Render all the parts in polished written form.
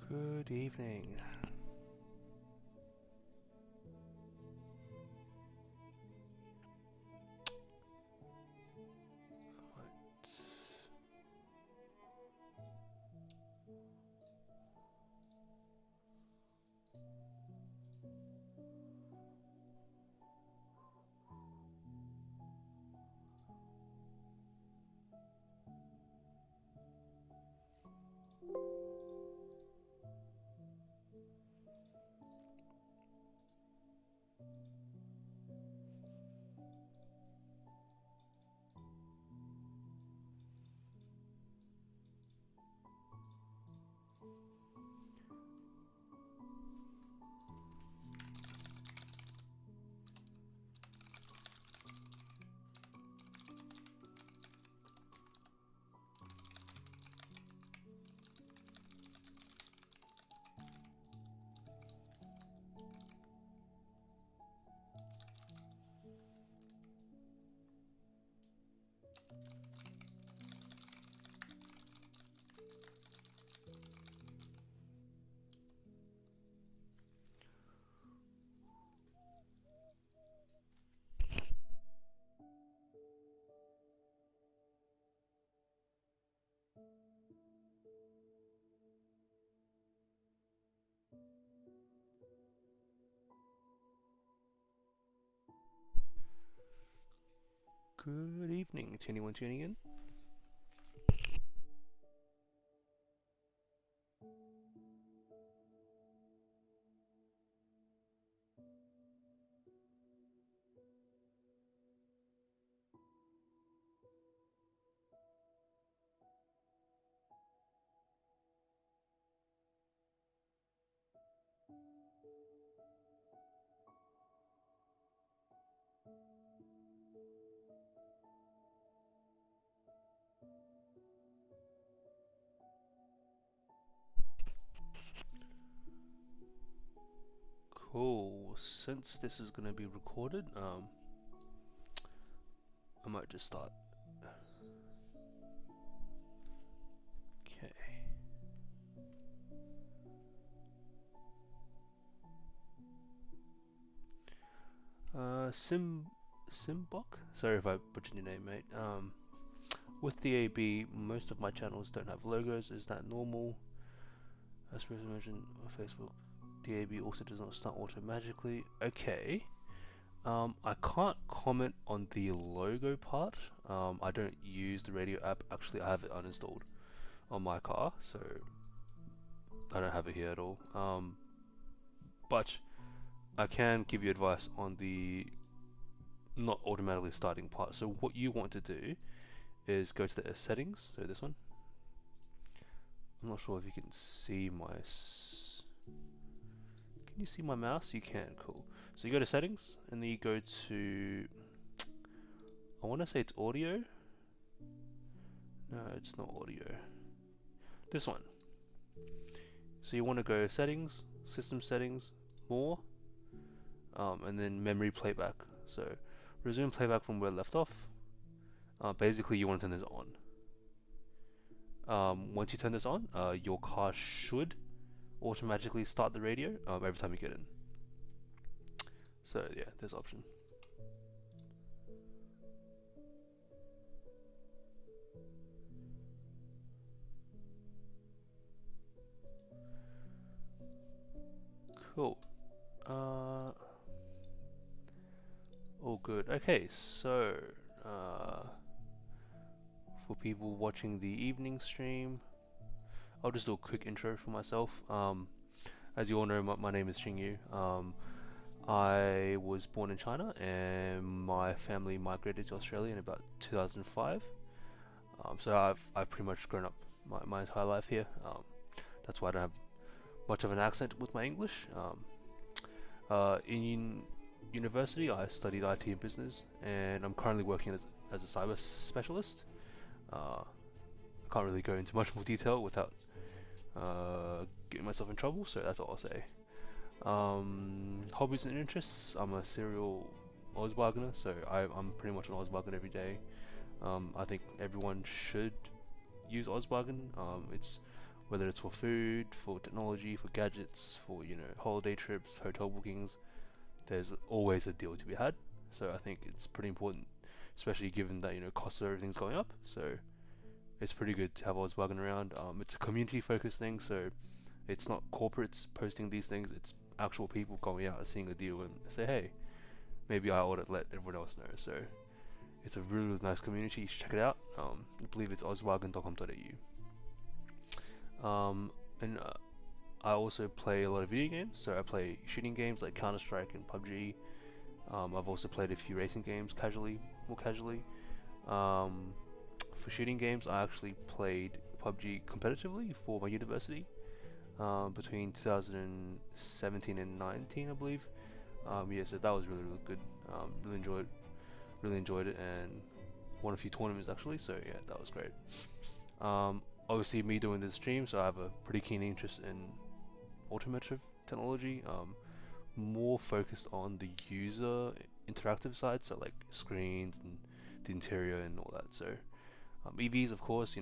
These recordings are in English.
Good evening. Good evening to anyone tuning in. Cool. Since this is going to be recorded, I might just start. Okay. Simbok? Sorry if I butchered your name, mate. With the AB, most of my channels don't have logos. Is that normal? As previously mentioned on Facebook, DAB also does not start automatically. Okay. I can't comment on the logo part. I don't use the radio app. Actually, I have it uninstalled on my car, so I don't have it here at all. But I can give you advice on the not automatically starting part. So what you want to do is go to the settings. So this one. I'm not sure if you can see my. Can you see my mouse? You can. Cool. So you go to settings, and then you go to. I want to say it's audio. No, it's not audio. This one. So you want to go settings, system settings, more, and then memory playback. So resume playback from where it left off. Basically, you want to turn this on. Once you turn this on, your car should automatically start the radio every time you get in. So yeah, this option. Cool. All good. Okay, so for people watching the evening stream, I'll just do a quick intro for myself. As you all know, my name is XINGYU. I was born in China, and my family migrated to Australia in about 2005. So I've pretty much grown up my entire life here. That's why I don't have much of an accent with my English. In university, I studied IT and business, and I'm currently working as a cyber specialist. I can't really go into much more detail without getting myself in trouble, so that's all I'll say. Hobbies and interests. I'm a serial Ausbargainer, so I'm pretty much an Ausbargain every day. I think everyone should use Ausbargain. It's whether it's for food, for technology, for gadgets, for holiday trips, hotel bookings. There's always a deal to be had. So I think it's pretty important, especially given that costs of everything's going up. So it's pretty good to have Ausbargain around. It's a community-focused thing, so it's not corporates posting these things. It's actual people going out and seeing a deal and say, hey, maybe I ought to let everyone else know. So it's a really, really nice community. You should check it out. I believe it's ausbargain.com.au. I also play a lot of video games. So I play shooting games like Counter-Strike and PUBG. I've also played a few racing games more casually. For shooting games, I actually played PUBG competitively for my university between 2017 and 19, I believe. Yeah, so that was really, really good. Really enjoyed it, and won a few tournaments actually. So yeah, that was great. Obviously, me doing this stream, so I have a pretty keen interest in automotive technology. More focused on the user interactive side, so like screens and the interior and all that. So EVs, of course,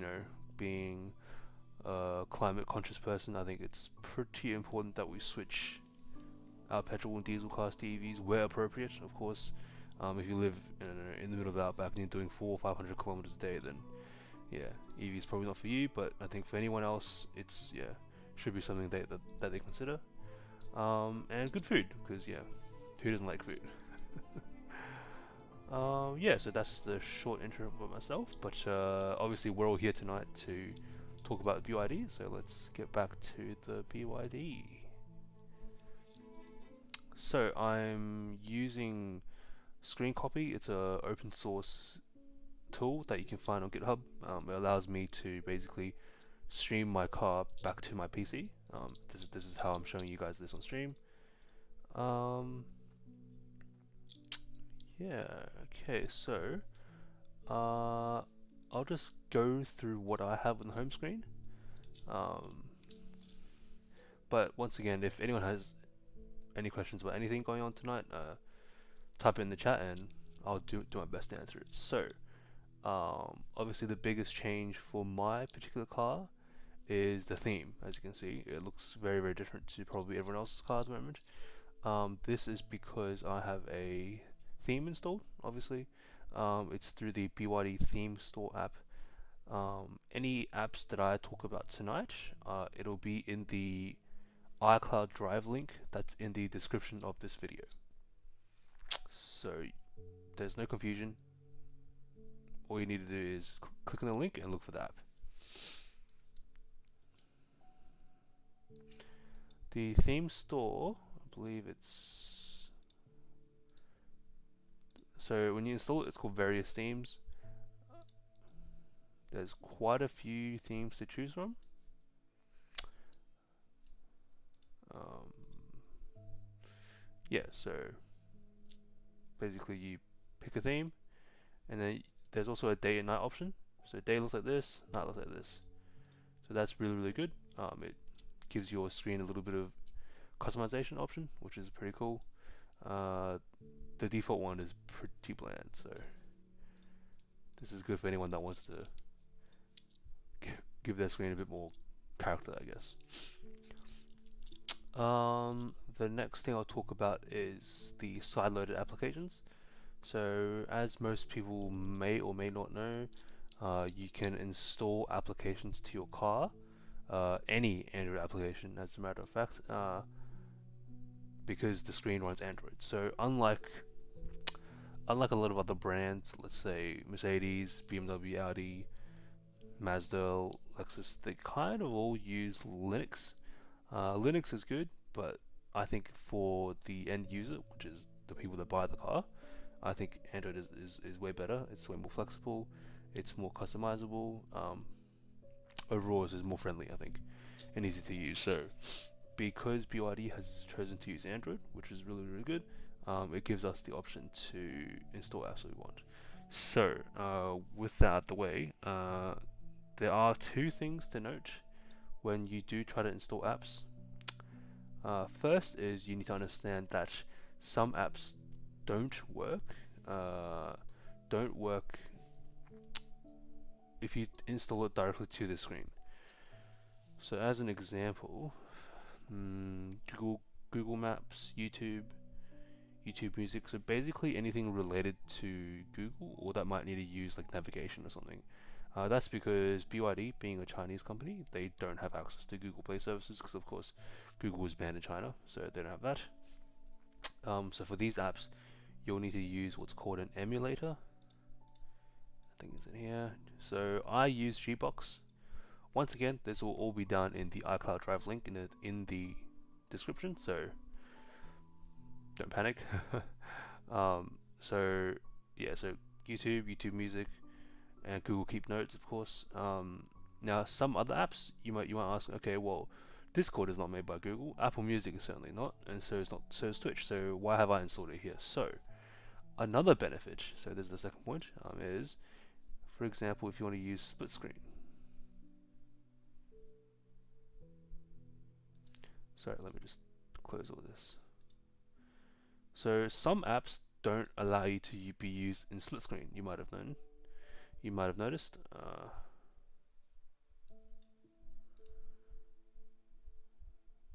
being a climate conscious person, I think it's pretty important that we switch our petrol and diesel cars to EVs where appropriate. Of course, if you live in the middle of the outback and you're doing 400 or 500 kilometers a day, then yeah, EV is probably not for you. But I think for anyone else, it's should be something that they consider. And good food, because who doesn't like food? Yeah, so that's just a short intro about myself, but obviously we're all here tonight to talk about BYD, so let's get back to the BYD. So I'm using Screen Copy. It's a open source tool that you can find on GitHub. It allows me to basically stream my car back to my PC. This is how I'm showing you guys this on stream. Yeah, okay, so I'll just go through what I have on the home screen. But once again, if anyone has any questions about anything going on tonight, type it in the chat and I'll do my best to answer it. So, obviously the biggest change for my particular car is the theme. As you can see, it looks very, very different to probably everyone else's car at the moment. This is because I have a theme installed, obviously. It's through the BYD Theme Store app. Any apps that I talk about tonight, it'll be in the iCloud Drive link that's in the description of this video. So there's no confusion. All you need to do is click on the link and look for the app. The theme store, I believe it's... So when you install it, it's called various themes. There's quite a few themes to choose from. Yeah, so basically you pick a theme, and then there's also a day and night option. So day looks like this, night looks like this. So that's really, really good. It gives your screen a little bit of customization option, which is pretty cool. The default one is pretty bland, so this is good for anyone that wants to give their screen a bit more character, I guess. The next thing I'll talk about is the side-loaded applications. So as most people may or may not know, you can install applications to your car, any Android application as a matter of fact, because the screen runs Android. So unlike a lot of other brands, let's say Mercedes, BMW, Audi, Mazda, Lexus, they kind of all use Linux. Linux is good, but I think for the end user, which is the people that buy the car, I think Android is way better. It's way more flexible, it's more customizable. Overall, it's more friendly, I think, and easy to use. So because BYD has chosen to use Android, which is really, really good, it gives us the option to install apps we want. So, with that out of the way, there are two things to note when you do try to install apps. First is you need to understand that some apps don't work. Don't work if you install it directly to the screen. So, as an example, Google Maps, YouTube Music. So basically anything related to Google or that might need to use like navigation or something. That's because BYD, being a Chinese company, they don't have access to Google Play services because of course Google is banned in China, so they don't have that. So for these apps, you'll need to use what's called an emulator. I think it's in here. So I use Gbox. Once again, this will all be done in the iCloud Drive link in the description. So don't panic. So yeah, so YouTube Music, and Google Keep Notes, of course. Now some other apps you might ask, okay, well, Discord is not made by Google, Apple Music is certainly not, and so is Twitch. So why have I installed it here? So another benefit. So this is the second point. Is, for example, if you want to use split screen. Sorry, let me just close all this. So some apps don't allow you to be used in split screen. You might have known. You might have noticed.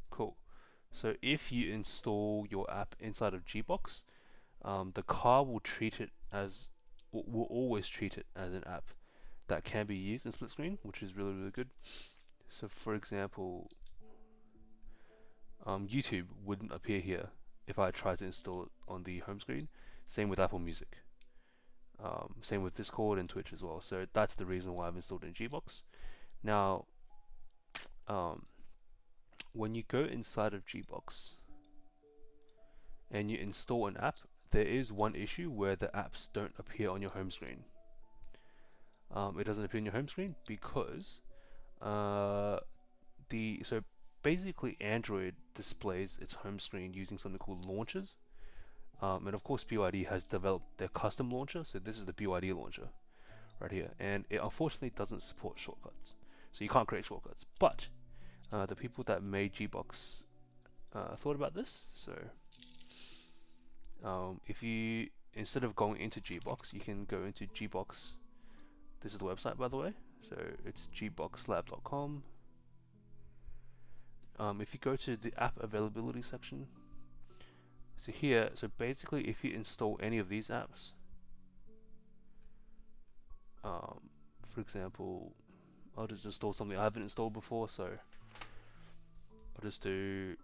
Cool. So if you install your app inside of Gbox, the car will treat it as will always treat it as an app that can be used in split screen, which is really good. So for example, YouTube wouldn't appear here if I tried to install it on the home screen. Same with Apple Music. Same with Discord and Twitch as well. So that's the reason why I've installed it in Gbox. Now, when you go inside of Gbox and you install an app, there is one issue where the apps don't appear on your home screen. It doesn't appear on your home screen because so basically Android displays its home screen using something called launchers. And of course BYD has developed their custom launcher, so this is the BYD launcher right here, and it unfortunately doesn't support shortcuts, so you can't create shortcuts. But the people that made Gbox thought about this. So if you, instead of going into Gbox, you can go into Gbox. This is the website, by the way, so it's gboxlab.com. If you go to the app availability section, so here, so basically if you install any of these apps, for example, I'll just install something I haven't installed before, so I'll just do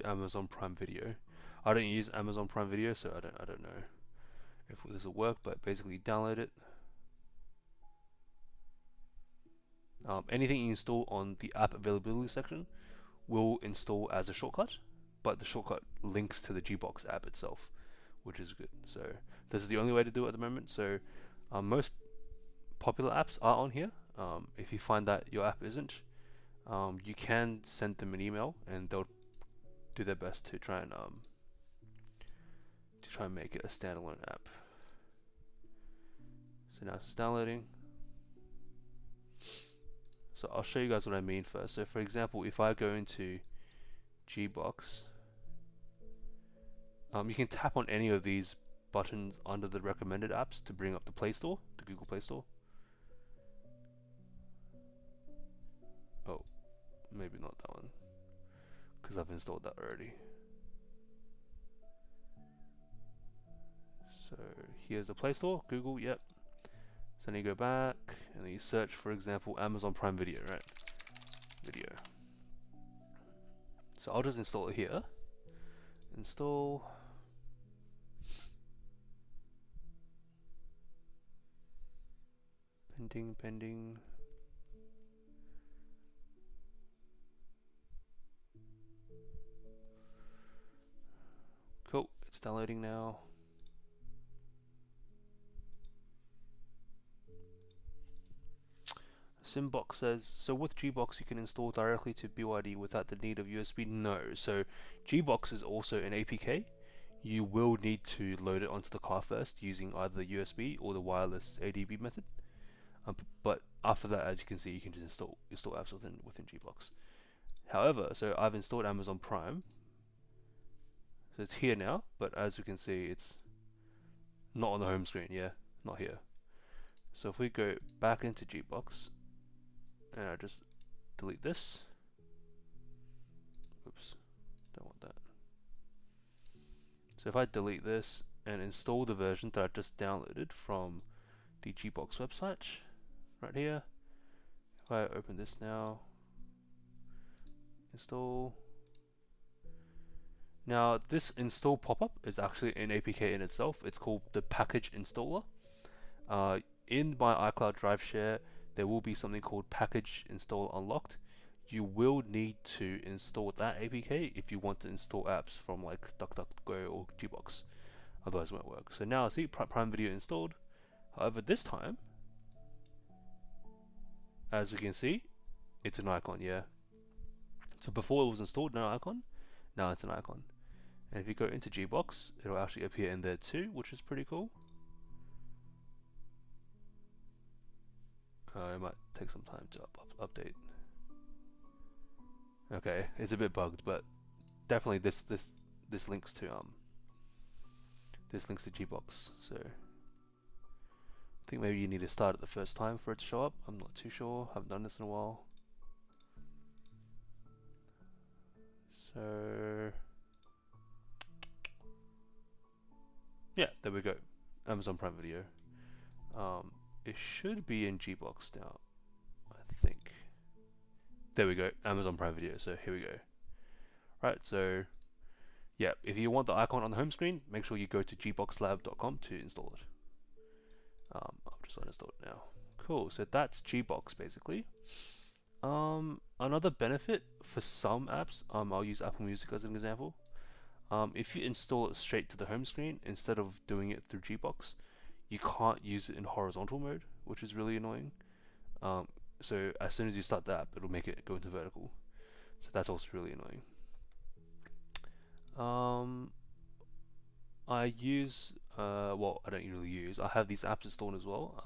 Amazon Prime Video. I don't use Amazon Prime Video, so I don't know if this will work, but basically download it. Anything you install on the app availability section will install as a shortcut, but the shortcut links to the Gbox app itself, which is good. So this is the only way to do it at the moment. So most popular apps are on here. If you find that your app isn't, you can send them an email and they'll do their best to try and make it a standalone app. So now it's downloading. So I'll show you guys what I mean first. So for example, if I go into Gbox, you can tap on any of these buttons under the recommended apps to bring up the Play Store, the Google Play Store. Oh, maybe not that one, because I've installed that already. So here's the Play Store, Google, yep. So then you go back and then you search, for example, Amazon Prime Video, right? Video. So I'll just install it here. Install. Pending. Cool, it's downloading now. Simbox says, so with Gbox you can install directly to BYD without the need of USB. No, so Gbox is also an APK. You will need to load it onto the car first using either the USB or the wireless ADB method. But after that, as you can see, you can just install apps within Gbox. However, so I've installed Amazon Prime, so it's here now. But as we can see, it's not on the home screen. Yeah, not here. So if we go back into Gbox, and I just delete this. Oops, don't want that. So if I delete this and install the version that I just downloaded from the Gbox website, right here. If I open this now, install. Now this install pop-up is actually an APK in itself. It's called the package installer. In my iCloud Drive share, there will be something called package install unlocked. You will need to install that APK if you want to install apps from like DuckDuckGo or Gbox. Otherwise it won't work. So now see Prime Video installed. However, this time, as we can see, it's an icon, yeah. So before it was installed, no icon. Now it's an icon. And if you go into Gbox, it'll actually appear in there too, which is pretty cool. It might take some time to update. Okay, it's a bit bugged, but definitely this links to Gbox. So I think maybe you need to start it the first time for it to show up. I'm not too sure. Haven't done this in a while. So yeah, there we go. Amazon Prime Video. It should be in Gbox now, I think. There we go, Amazon Prime Video. So here we go. Right, so yeah, if you want the icon on the home screen, make sure you go to gboxlab.com to install it. I'll just uninstall it now. Cool, so that's Gbox basically. Another benefit for some apps, I'll use Apple Music as an example. If you install it straight to the home screen instead of doing it through Gbox, you can't use it in horizontal mode, which is really annoying. So as soon as you start the app, it'll make it go into vertical. So that's also really annoying. I use, well, I don't really use, I have these apps installed as well.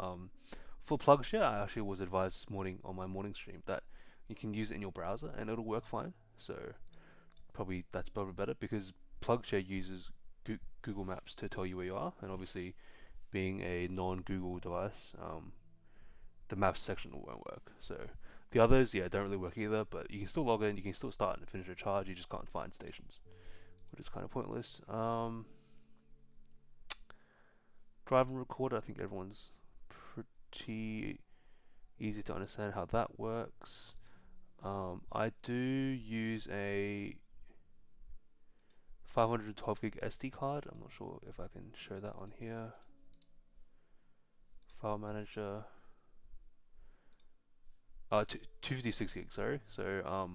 For PlugShare, I actually was advised this morning on my morning stream that you can use it in your browser and it'll work fine. So that's probably better because PlugShare uses Google Maps to tell you where you are, and obviously being a non-Google device, the maps section won't work. So the others, yeah, don't really work either, but you can still log in, you can still start and finish a charge, you just can't find stations, which is kind of pointless. Drive and record, I think everyone's pretty easy to understand how that works. I do use a 512 gig SD card. I'm not sure if I can show that on here. File manager. 256 gig, sorry. So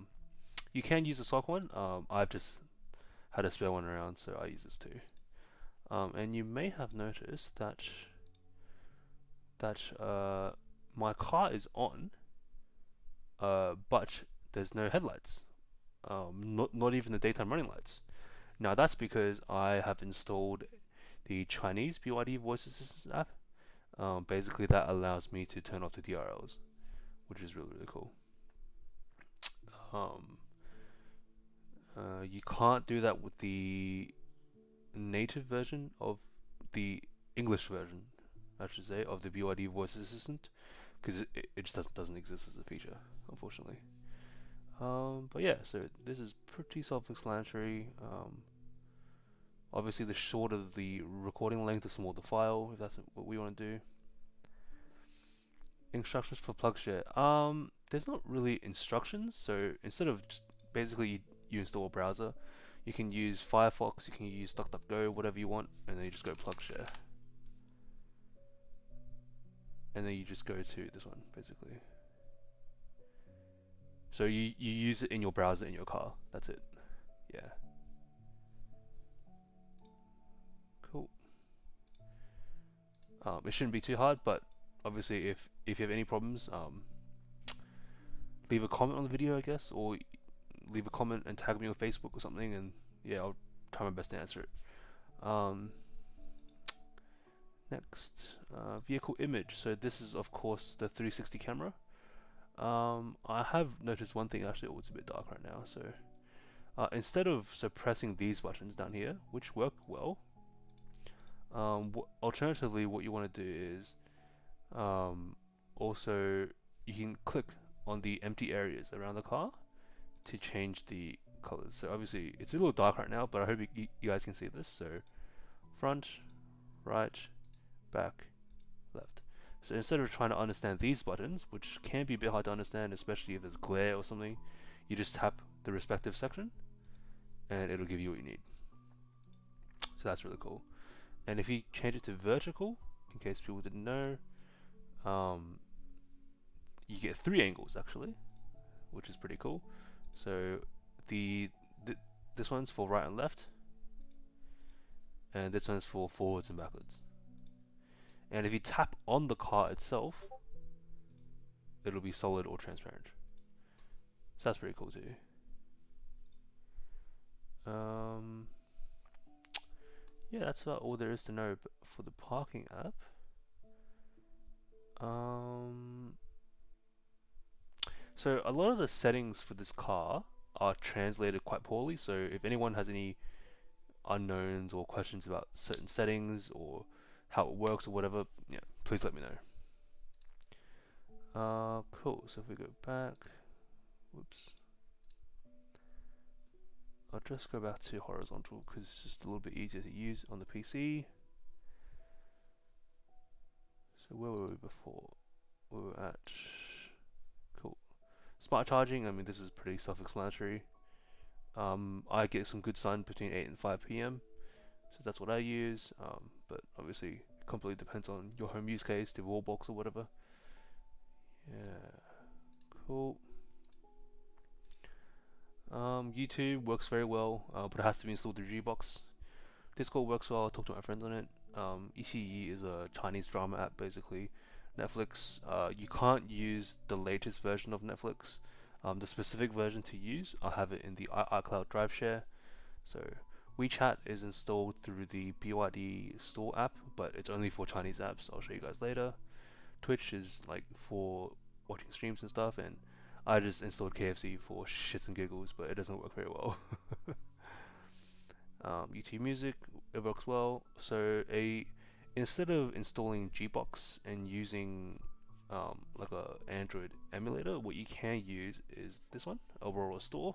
you can use a stock one. I've just had a spare one around, so I use this too. And you may have noticed that my car is on, but there's no headlights. Not even the daytime running lights. Now that's because I have installed the Chinese BYD voice assistant app. Basically that allows me to turn off the DRLs, which is really cool. You can't do that with the native version of the English version, I should say, of the BYD voice assistant, because it just doesn't exist as a feature, unfortunately. But yeah, so this is pretty self-explanatory. Obviously the shorter the recording length, the smaller the file, if that's what we want to do. Instructions for PlugShare. There's not really instructions, so instead of just basically you install a browser, you can use Firefox, you can use DuckDuckGo, whatever you want, and then you just go PlugShare. And then you just go to this one, basically. So you use it in your browser in your car. That's it. Yeah. Cool. It shouldn't be too hard, but obviously if you have any problems, leave a comment on the video, I guess, or leave a comment and tag me on Facebook or something, and yeah, I'll try my best to answer it. Next, vehicle image. So this is of course the 360 camera. I have noticed one thing actually. Oh, it's a bit dark right now. So instead of suppressing these buttons down here, which work well, alternatively, what you want to do is also you can click on the empty areas around the car to change the colors. So obviously it's a little dark right now, but I hope you guys can see this. So front, right, back, left. So instead of trying to understand these buttons, which can be a bit hard to understand, especially if there's glare or something, you just tap the respective section and it'll give you what you need. So that's really cool. And if you change it to vertical, in case people didn't know, you get 3 angles actually, which is pretty cool. So this one's for right and left, and this one's for forwards and backwards. And if you tap on the car itself, it'll be solid or transparent. So that's pretty cool too. Yeah, that's about all there is to know for the parking app. So a lot of the settings for this car are translated quite poorly. So if anyone has any unknowns or questions about certain settings or how it works or whatever, yeah, please let me know. Cool. So if we go back, whoops, I'll just go back to horizontal because it's just a little bit easier to use on the PC. So where were we before? We were at, cool, smart charging. I mean, this is pretty self-explanatory. I get some good sun between 8 and 5 p.m. So that's what I use, but obviously it completely depends on your home use case, the wall box or whatever. Yeah, cool. YouTube works very well, but it has to be installed through Gbox. Discord works well. I talk to my friends on it. XINGYU is a Chinese drama app basically. Netflix, you can't use the latest version of Netflix. The specific version to use, I'll have it in the iCloud Drive share. So WeChat is installed through the BYD store app, but it's only for Chinese apps. I'll show you guys later. Twitch is like for watching streams and stuff, and I just installed KFC for shits and giggles, but it doesn't work very well. YouTube Music, it works well. So instead of installing Gbox and using like a Android emulator, what you can use is this one, Aurora Store.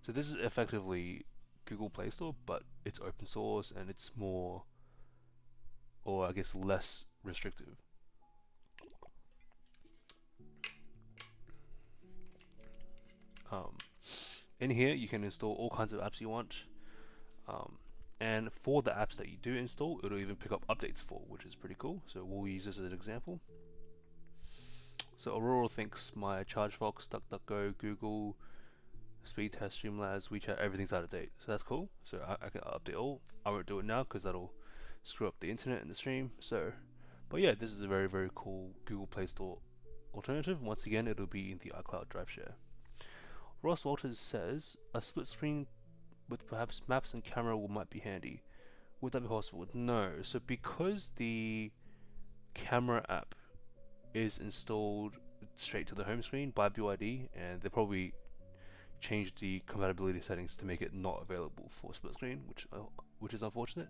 So this is effectively Google Play Store, but it's open source and it's more, or I guess less restrictive. In here you can install all kinds of apps you want, and for the apps that you do install, it'll even pick up updates for, which is pretty cool. So we'll use this as an example. So Aurora thinks my ChargeFox, DuckDuckGo, Google, Speedtest, Streamlabs, WeChat, everything's out of date. So that's cool. So I can update all. I won't do it now because that'll screw up the internet and the stream. So, but yeah, this is a very, very cool Google Play Store alternative. Once again, it'll be in the iCloud Drive share. Ross Walters says, a split screen with perhaps maps and camera might be handy. Would that be possible? No. So because the camera app is installed straight to the home screen by BYD, and they probably changed the compatibility settings to make it not available for split screen, which is unfortunate.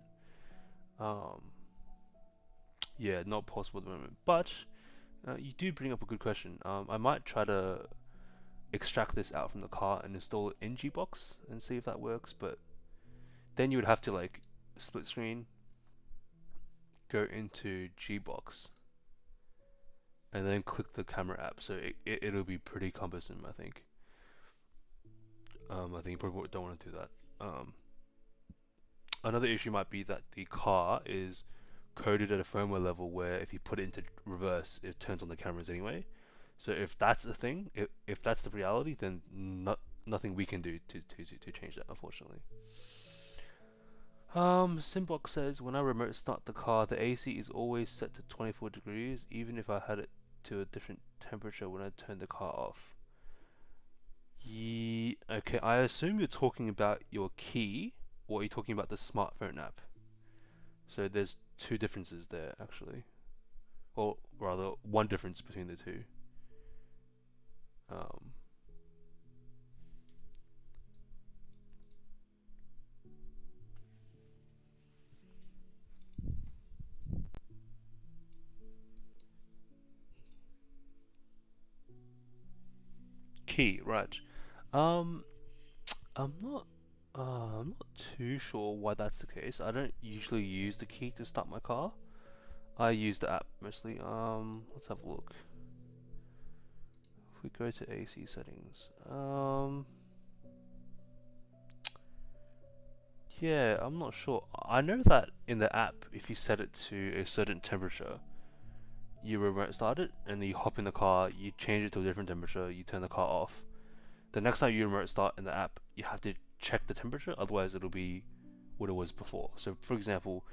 Yeah, not possible at the moment. But you do bring up a good question. I might try to extract this out from the car and install it in Gbox and see if that works, but then you would have to like split screen, go into Gbox, and then click the camera app. So it'll be pretty cumbersome, I think. I think you probably don't want to do that. Another issue might be that the car is coded at a firmware level where if you put it into reverse, it turns on the cameras anyway. So if that's the thing, if that's the reality, then nothing we can do to change that, unfortunately. Simbox says, when I remote start the car, the AC is always set to 24 degrees, even if I had it to a different temperature when I turn the car off. Okay, I assume you're talking about your key, or are you talking about the smartphone app? So there's two differences there, actually. Or rather, one difference between the two. Um, Key, right. Um, I'm not I'm not too sure why that's the case. I don't usually use the key to start my car. I use the app mostly. Let's have a look. If we go to AC settings, yeah, I'm not sure. I know that in the app, if you set it to a certain temperature, you remote start it, and then you hop in the car, you change it to a different temperature, you turn the car off. The next time you remote start in the app, you have to check the temperature, otherwise it'll be what it was before. So for example,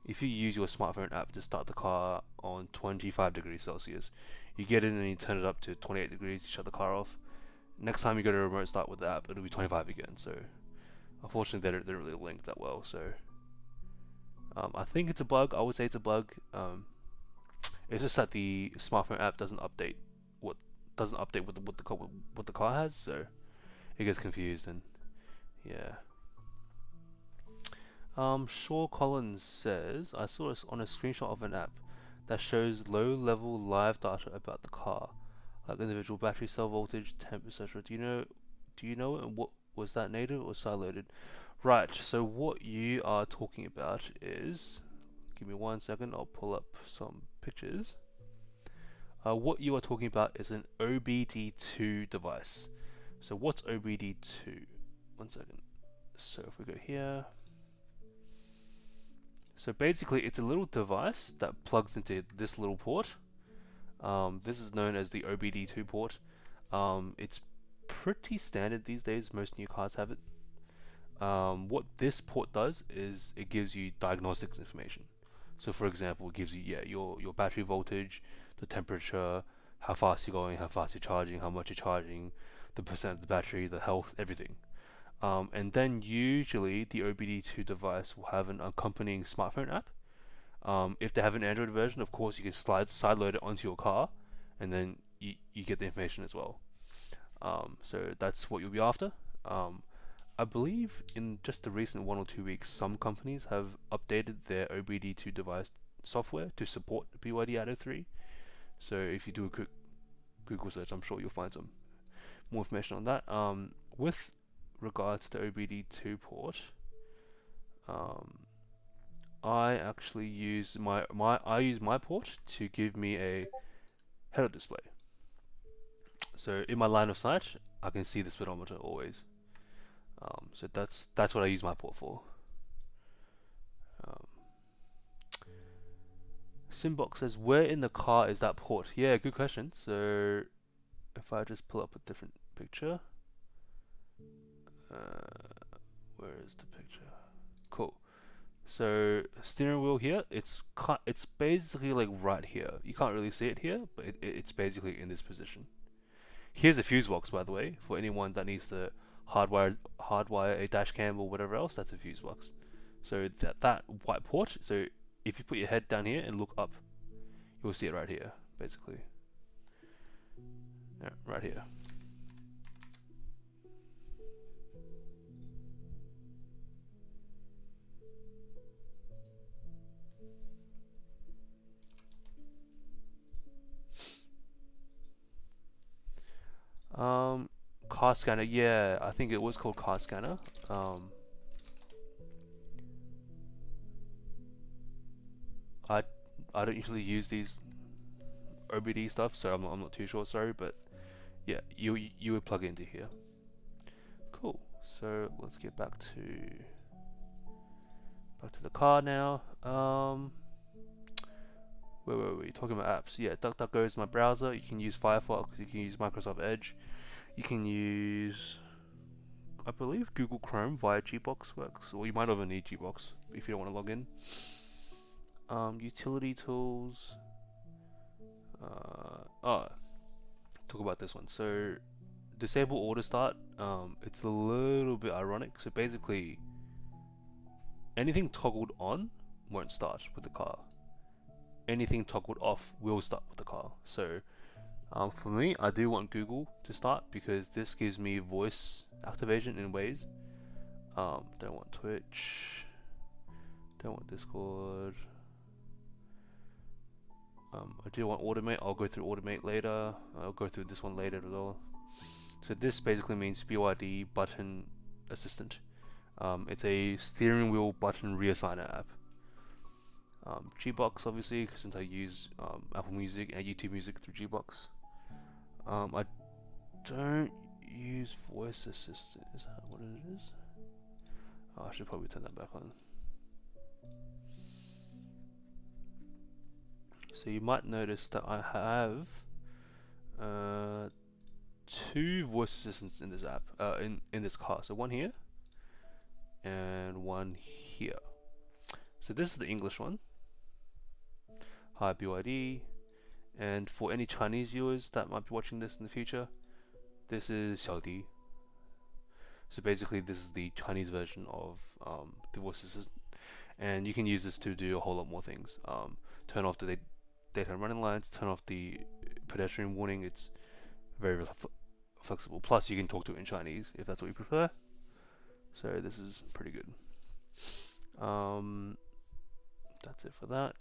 if you use your smartphone app to start the car on 25 degrees Celsius, you get in and you turn it up to 28 degrees, you shut the car off. Next time you go to remote start with the app, it'll be 25 again. So unfortunately, they don't really link that well. So I think it's a bug. I would say it's a bug. It's just that the smartphone app what doesn't update what the car has, so it gets confused and yeah. Shaw Collins says, I saw this on a screenshot of an app that shows low-level live data about the car, like individual battery cell voltage, temp, etc. Do you know it? And what was that, native or sideloaded? Right. So what you are talking about is, give me 1 second. I'll pull up some pictures. What you are talking about is an OBD2 device. So what's OBD2? 1 second. So if we go here. So basically it's a little device that plugs into this little port. This is known as the OBD2 port. It's pretty standard these days, most new cars have it. What this port does is it gives you diagnostics information. So for example, it gives you your battery voltage, the temperature, how fast you're going, how fast you're charging, how much you're charging, the percent of the battery, the health, everything. And then usually the OBD2 device will have an accompanying smartphone app. If they have an Android version, of course you can sideload it onto your car, and then you get the information as well. So that's what you'll be after. I believe in just the recent 1 or 2 weeks, some companies have updated their OBD2 device software to support BYD Atto 3. So if you do a quick Google search, I'm sure you'll find some more information on that. With regards to OBD2 port, I actually use my port to give me a head-up display. So in my line of sight, I can see the speedometer always. So that's what I use my port for. Simbox says, where in the car is that port? Yeah, good question. So if I just pull up a different picture, where is the picture? Cool. So steering wheel here, it's basically like right here. You can't really see it here, but it's basically in this position. Here's a fuse box, by the way, for anyone that needs to hardwire a dash cam or whatever else. That's a fuse box. So that white port. So if you put your head down here and look up, you'll see it right here, basically. Yeah, right here. Car scanner. Yeah, I think it was called car scanner. I don't usually use these OBD stuff, so I'm not too sure. Sorry, but yeah, you would plug it into here. Cool. So let's get back to the car now. Where were we? Talking about apps. Yeah, DuckDuckGo is my browser. You can use Firefox. You can use Microsoft Edge. You can use, I believe, Google Chrome via Gbox works, or you might even need Gbox if you don't want to log in. Utility tools. Oh, talk about this one. So disable auto start. It's a little bit ironic. So basically, anything toggled on won't start with the car. Anything toggled off will start with the car. So for me, I do want Google to start because this gives me voice activation in ways. Don't want Twitch. Don't want Discord. I do want automate. I'll go through automate later. I'll go through this one later as well. So this basically means BYD button assistant. It's a steering wheel button reassigner app. Gbox obviously, since I use Apple Music and YouTube Music through Gbox. I don't use voice assistant. Is that what it is? Oh, I should probably turn that back on. So you might notice that I have two voice assistants in this app, in this car. So one here and one here. So this is the English one. Hi BYD. And for any Chinese viewers that might be watching this in the future, this is Xiaodi. So basically this is the Chinese version of the voice assistant. And you can use this to do a whole lot more things. Turn off the daytime running lights, turn off the pedestrian warning. It's very flexible. Plus you can talk to it in Chinese if that's what you prefer. So this is pretty good. That's it for that.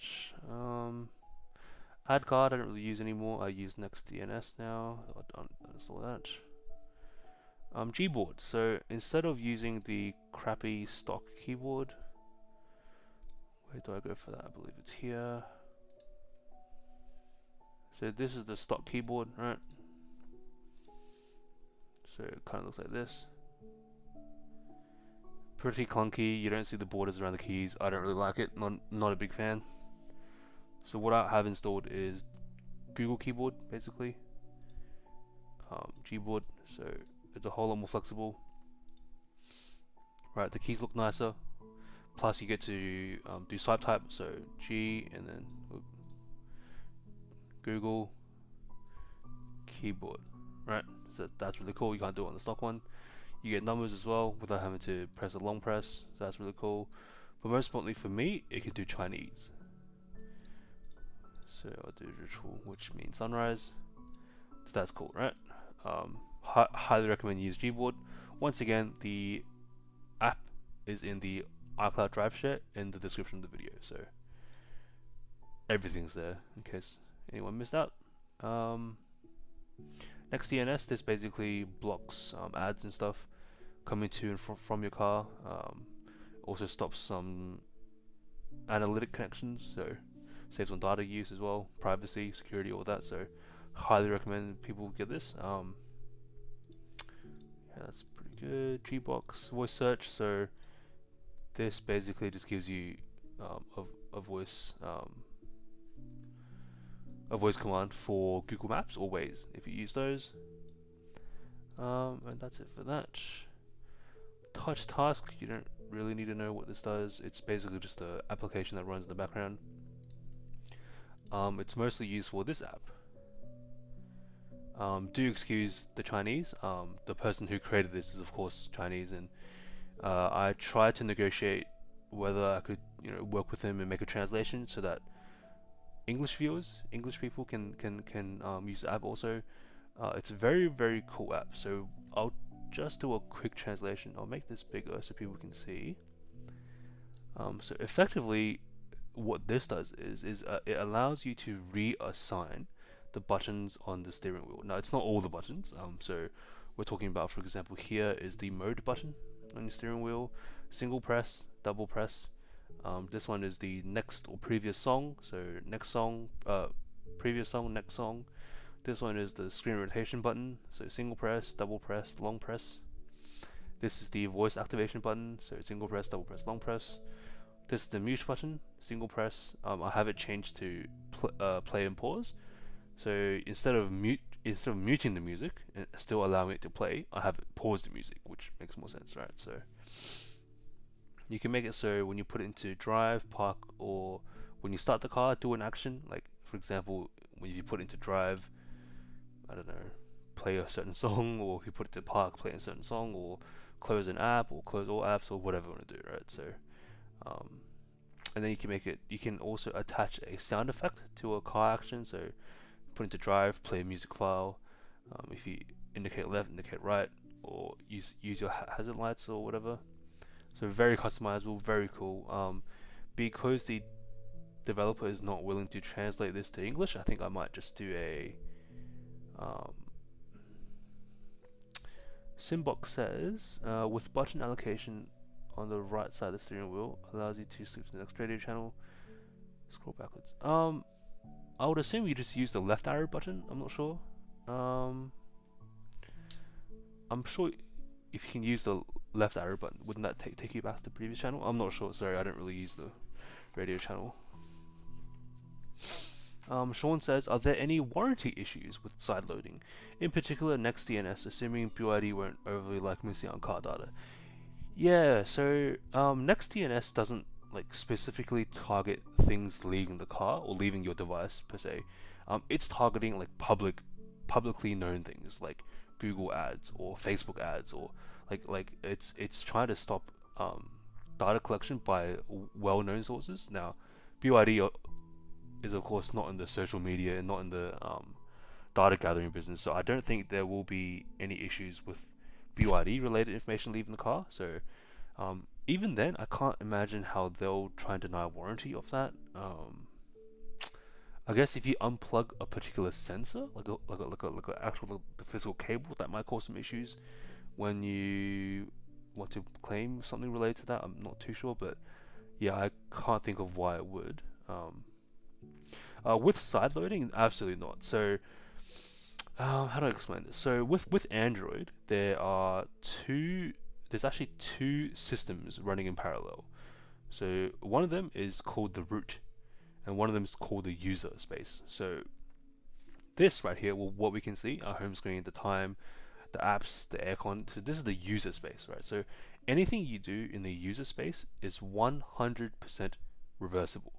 Add card I don't really use anymore. I use NextDNS now. I'll uninstall that. Gboard. So instead of using the crappy stock keyboard, where do I go for that? I believe it's here. So this is the stock keyboard, right? So it kind of looks like this. Pretty clunky. You don't see the borders around the keys. I don't really like it. Not a big fan. So what I have installed is Google Keyboard, basically. Gboard. So it's a whole lot more flexible. Right, the keys look nicer. Plus you get to do swipe type. So G and then Google Keyboard. Right, so that's really cool. You can't do it on the stock one. You get numbers as well without having to press a long press. So that's really cool. But most importantly for me, it can do Chinese. So I'll do ritual, which means sunrise. So that's cool, right? Highly recommend you use Gboard. Once again, the app is in the iCloud Drive share in the description of the video. So everything's there in case anyone missed out. NextDNS, this basically blocks ads and stuff coming to and from your car. Also stops some analytic connections, so saves on data use as well, privacy, security, all that. So highly recommend people get this. Yeah, that's pretty good. Gbox voice search. So this basically just gives you a voice command for Google Maps or Waze if you use those. And that's it for that. Touch task, you don't really need to know what this does. It's basically just an application that runs in the background. It's mostly used for this app. Do excuse the Chinese. The person who created this is of course Chinese, and I tried to negotiate whether I could, work with him and make a translation so that English viewers, English people can use the app also. It's a very, very cool app. So I'll just do a quick translation. I'll make this bigger so people can see. So effectively, what this does is it allows you to reassign the buttons on the steering wheel. Now it's not all the buttons. So we're talking about, for example, here is the mode button on your steering wheel. Single press, double press. This one is the next or previous song. So next song, previous song, next song. This one is the screen rotation button. So single press, double press, long press. This is the voice activation button. So single press, double press, long press. This is the mute button, single press. I have it changed to play and pause. So instead of muting the music and still allowing it to play, I have it pause the music, which makes more sense, right? So you can make it so when you put it into drive, park, or when you start the car, do an action. Like for example, when you put it into Drive, I don't know, play a certain song, or if you put it to Park, play a certain song, or close an app, or close all apps, or whatever you want to do, right? So, and then you can also attach a sound effect to a car action. So, put into Drive, play a music file. If you indicate left, indicate right, or use your hazard lights or whatever. So very customizable, very cool. Because the developer is not willing to translate this to English, I think I might just do a Simbox says, with button allocation on the right side of the steering wheel, allows you to switch to the next radio channel. Scroll backwards. I would assume you just use the left arrow button. I'm not sure. I'm sure if you can use the left arrow button, wouldn't that take you back to the previous channel? I'm not sure. Sorry, I don't really use the radio channel. Sean says, are there any warranty issues with side loading? In particular, next DNS, assuming BYD won't overly like missing on car data. Yeah, so next DNS doesn't like specifically target things leaving the car or leaving your device per se. It's targeting like publicly known things like Google ads or Facebook ads, or like it's trying to stop data collection by well-known sources. Now, BYD is of course not in the social media and not in the data gathering business, so I don't think there will be any issues with BYD related information leaving the car. So even then, I can't imagine how they'll try and deny warranty of that. I guess if you unplug a particular sensor, like a actual the physical cable, that might cause some issues when you want to claim something related to that. I'm not too sure, but yeah, I can't think of why it would. With side loading, absolutely not. So how do I explain this? So with Android, there's actually two systems running in parallel. So one of them is called the root, and one of them is called the user space. So this right here, well, what we can see, our home screen, the time, the apps, the aircon. So this is the user space, right? So anything you do in the user space is 100% reversible.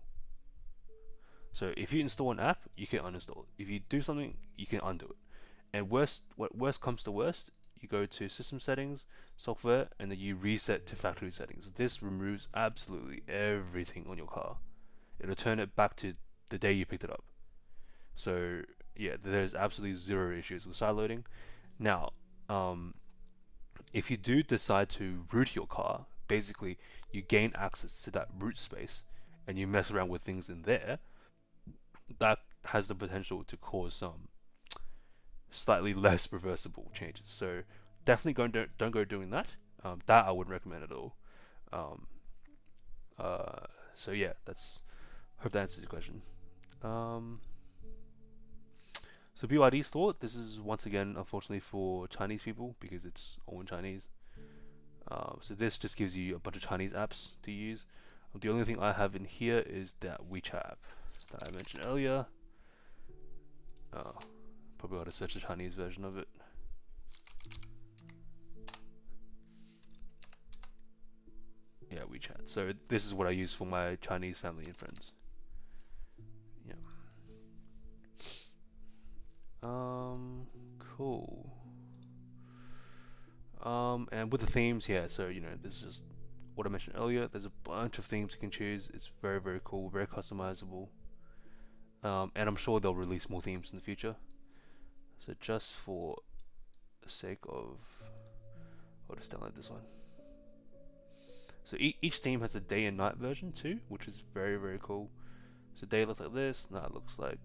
So if you install an app, you can uninstall it. If you do something, you can undo it. And worst comes to worst, you go to system settings, software, and then you reset to factory settings. This removes absolutely everything on your car. It'll turn it back to the day you picked it up. So yeah, there's absolutely zero issues with side loading. Now, if you do decide to root your car, basically you gain access to that root space and you mess around with things in there, that has the potential to cause some slightly less reversible changes. So definitely don't go doing that. That I wouldn't recommend at all. So yeah, hope that answers your question. So BYD store, this is once again unfortunately for Chinese people because it's all in Chinese. So this just gives you a bunch of Chinese apps to use. The only thing I have in here is that WeChat app that I mentioned earlier. Probably ought to search the Chinese version of it. Yeah, WeChat. So this is what I use for my Chinese family and friends. Yeah. Cool. And with the themes, yeah, so this is just what I mentioned earlier. There's a bunch of themes you can choose. It's very, very cool, very customizable. And I'm sure they'll release more themes in the future. So just for the sake of, I'll just download this one. So each theme has a day and night version too, which is very, very cool. So day looks like this, night looks like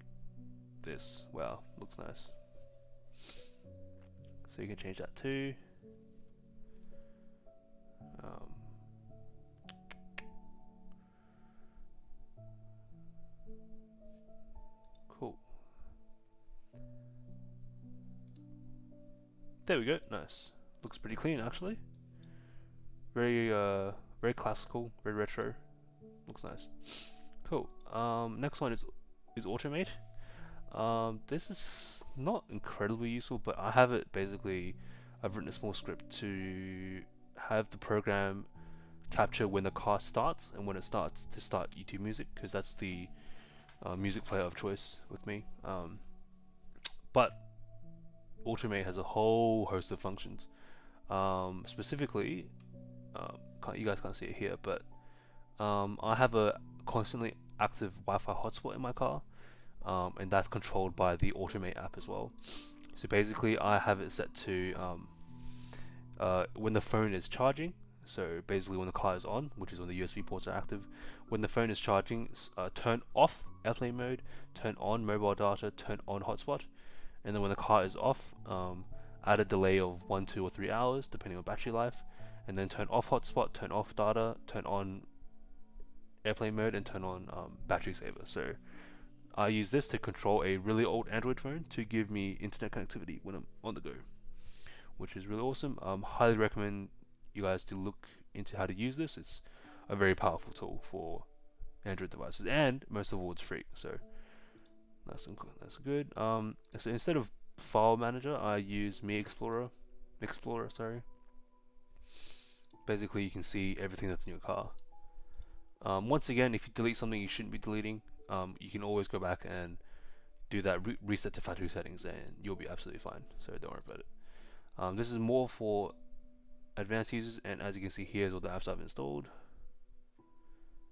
this. Wow, looks nice. So you can change that too. Cool. There we go. Nice. Looks pretty clean actually. Very very classical, very retro. Looks nice. Cool. Next one is automate. This is not incredibly useful, but I have it basically. I've written a small script to have the program capture when the car starts and when it starts to start YouTube music, because that's the music player of choice with me. But Automate has a whole host of functions. Specifically, you guys can't see it here, but I have a constantly active Wi-Fi hotspot in my car, and that's controlled by the Automate app as well. So basically, I have it set to when the phone is charging. So basically, when the car is on, which is when the USB ports are active, when the phone is charging, turn off airplane mode, turn on mobile data, turn on hotspot, and then when the car is off, add a delay of 1, 2, or 3 hours depending on battery life, and then turn off hotspot, turn off data, turn on airplane mode, and turn on battery saver. So I use this to control a really old Android phone to give me internet connectivity when I'm on the go, which is really awesome. Highly recommend you guys to look into how to use this. It's a very powerful tool for Android devices, and most of all, it's free. So that's good. So instead of File Manager, I use Explorer. Sorry. Basically, you can see everything that's in your car. Once again, if you delete something you shouldn't be deleting, you can always go back and do that reset to factory settings, and you'll be absolutely fine. So don't worry about it. This is more for advanced users, and as you can see, here's all the apps I've installed,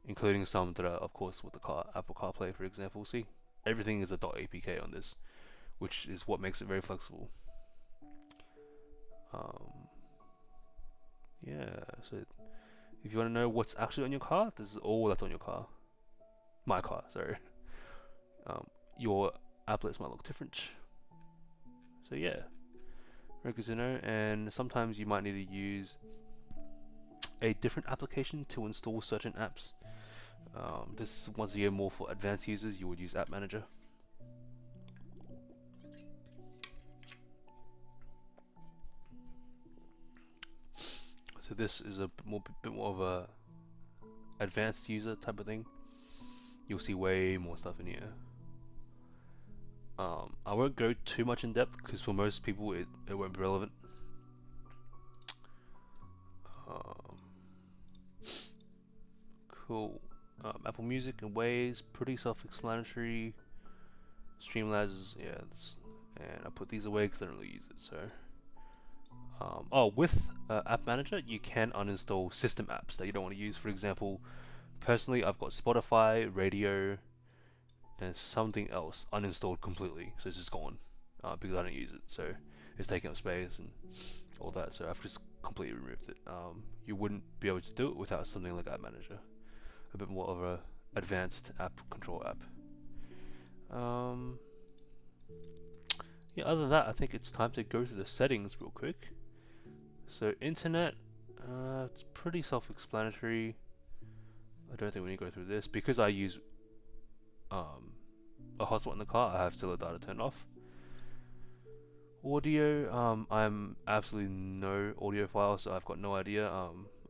including some that are, of course, with the Apple CarPlay, for example. See, everything is a .apk on this, which is what makes it very flexible. Yeah, so if you want to know what's actually on your car, this is all that's on your car. My car, sorry. Your applets might look different. So yeah, very good to know. And sometimes you might need to use a different application to install certain apps. This is once again more for advanced users. You would use App Manager. So this is a bit more of a advanced user type of thing. You'll see way more stuff in here. I won't go too much in depth because for most people it won't be relevant. Cool. Apple Music and Waves, pretty self-explanatory. Streamlabs, yeah, and I put these away because I don't really use it. So, with App Manager, you can uninstall system apps that you don't want to use. For example, personally, I've got Spotify, radio, and something else uninstalled completely, so it's just gone because I don't use it. So it's taking up space and all that. So I've just completely removed it. You wouldn't be able to do it without something like App Manager, a bit more of a advanced app control app. Yeah, other than that, I think it's time to go through the settings real quick. So internet, it's pretty self-explanatory. I don't think we need to go through this because I use a hotspot in the car. I have Stellar data turned off. Audio, I'm absolutely no audiophile, so I've got no idea.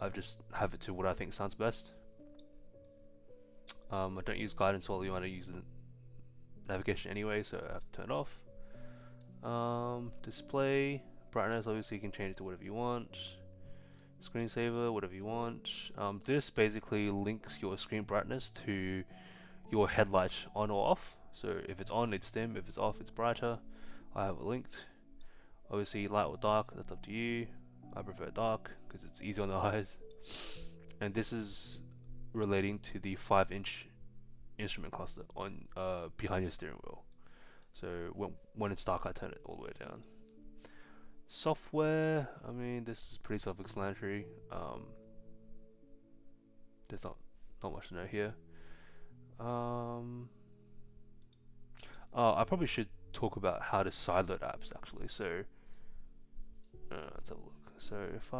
I just have it to what I think sounds best. I don't use guidance while you want to use the navigation anyway, so I have to turn it off. Display brightness, obviously you can change it to whatever you want. Screensaver, whatever you want. This basically links your screen brightness to your headlight on or off. So if it's on, it's dim. If it's off, it's brighter. I have it linked. Obviously, light or dark, that's up to you. I prefer dark because it's easy on the eyes. And this is relating to the 5-inch instrument cluster on behind your steering wheel. So when it's dark, I turn it all the way down. Software, I mean, this is pretty self-explanatory. There's not much to know here. I probably should talk about how to sideload apps actually. So let's have a look. So if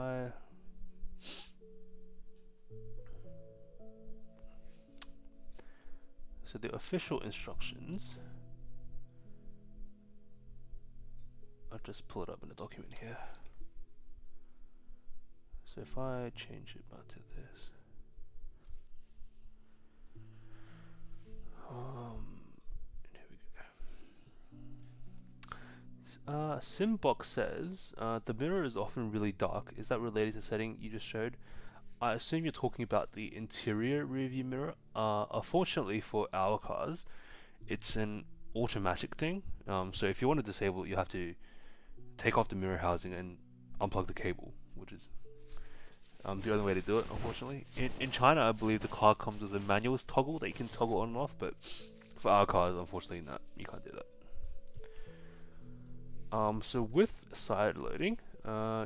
so the official instructions, I'll just pull it up in the document here. So if I change it back to this, here we go. Simbox says the mirror is often really dark. Is that related to setting you just showed? I assume you're talking about the interior rearview mirror. Unfortunately for our cars, it's an automatic thing. So if you want to disable it, you have to take off the mirror housing and unplug the cable, which is the only way to do it, unfortunately. In China, I believe the car comes with a manual toggle that you can toggle on and off, but for our cars, unfortunately, not. You can't do that. So with side loading,